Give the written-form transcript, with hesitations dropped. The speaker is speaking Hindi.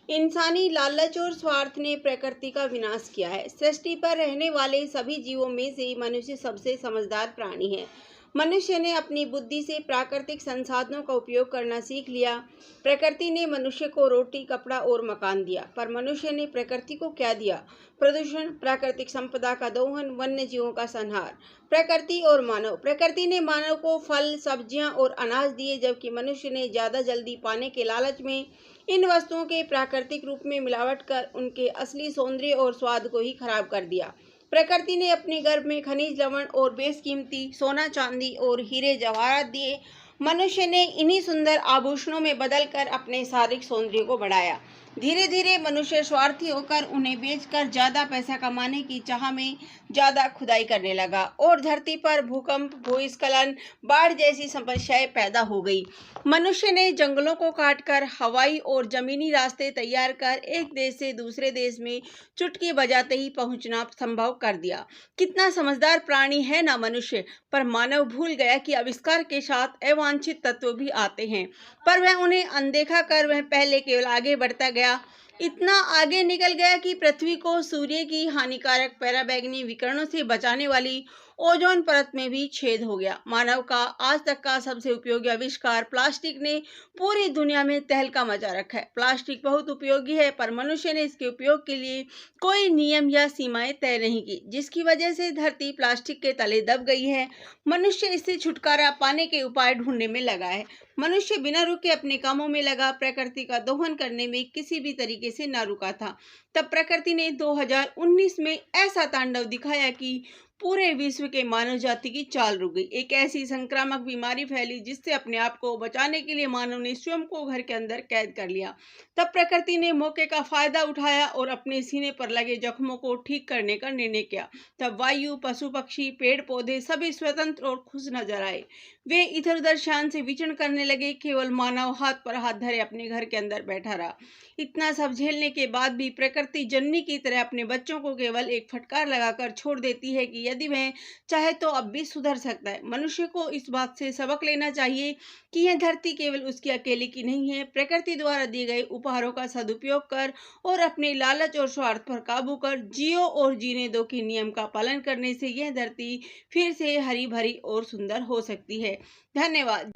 इंसानी लालच और स्वार्थ ने प्रकृति का विनाश किया है। सृष्टि पर रहने वाले सभी जीवों में से मनुष्य सबसे समझदार प्राणी है। मनुष्य ने अपनी बुद्धि से प्राकृतिक संसाधनों का उपयोग करना सीख लिया। प्रकृति ने मनुष्य को रोटी, कपड़ा और मकान दिया, पर मनुष्य ने प्रकृति को क्या दिया? प्रदूषण, प्राकृतिक संपदा का दोहन, वन्य जीवों का संहार। प्रकृति और मानव। प्रकृति ने मानव को फल, सब्जियां और अनाज दिए, जबकि मनुष्य ने ज्यादा जल्दी पाने के लालच में इन वस्तुओं के प्राकृतिक रूप में मिलावट कर उनके असली सौंदर्य और स्वाद को ही खराब कर दिया। प्रकृति ने अपने गर्भ में खनिज लवण और बेशकीमती सोना, चांदी और हीरे जवाहरात दिए। मनुष्य ने इन्हीं सुंदर आभूषणों में बदलकर अपने शारीरिक सौंदर्य को बढ़ाया। धीरे धीरे मनुष्य स्वार्थी होकर उन्हें बेचकर ज्यादा पैसा कमाने की चाह में ज्यादा खुदाई करने लगा और धरती पर भूकंप, भूस्खलन, बाढ़ जैसी समस्याएं पैदा हो गई। मनुष्य ने जंगलों को काटकर हवाई और जमीनी रास्ते तैयार कर एक देश से दूसरे देश में चुटकी बजाते ही पहुंचना संभव कर दिया। कितना समझदार प्राणी है ना मनुष्य, पर मानव भूल गया कि आविष्कार के साथ अवांछित तत्व भी आते हैं, पर वह उन्हें अनदेखा कर वह पहले केवल आगे बढ़ता गया। इतना आगे निकल गया कि पृथ्वी को सूर्य की हानिकारक पराबैंगनी विकिरणों से बचाने वाली ओजोन परत में भी छेद हो गया। मानव का आज तक का सबसे उपयोगी आविष्कार प्लास्टिक ने पूरी दुनिया में तहलका मचा रखा है। प्लास्टिक बहुत उपयोगी है, पर मनुष्य ने इसके उपयोग के लिए कोई नियम या सीमाएं तय नहीं की, जिसकी वजह से धरती प्लास्टिक के तले दब गई है। मनुष्य इससे छुटकारा पाने के उपाय ढूंढने में लगा है। मनुष्य बिना रुके अपने कामों में लगा, प्रकृति का दोहन करने में किसी भी तरीके से ना रुका था। तब प्रकृति ने 2019 में ऐसा तांडव दिखाया कि पूरे विश्व के मानव जाति की चाल रुक गई। एक ऐसी संक्रामक बीमारी फैली जिससे अपने आप को बचाने के लिए मानव ने स्वयं को घर के अंदर कैद कर लिया। तब प्रकृति ने मौके का फायदा उठाया और अपने सीने पर लगे जख्मों को ठीक करने का निर्णय किया। तब वायु, पशु पक्षी, पेड़ पौधे सभी स्वतंत्र और खुश नजर आए। वे इधर उधर शान से विचरण करने लगे। केवल मानव हाथ पर हाथ धरे अपने घर के अंदर बैठा रहा। इतना सब झेलने के बाद भी प्रकृति जननी की तरह अपने बच्चों को केवल एक फटकार लगाकर छोड़ देती है कि यदि वह चाहे तो अब भी सुधर सकता है। मनुष्य को इस बात से सबक लेना चाहिए कि यह धरती केवल उसकी अकेले की नहीं है। प्रकृति द्वारा दिए गए उपहारों का सदुपयोग कर और अपने लालच और स्वार्थ पर काबू कर जियो और जीने दो के नियम का पालन करने से यह धरती फिर से हरी भरी और सुंदर हो सकती है। धन्यवाद।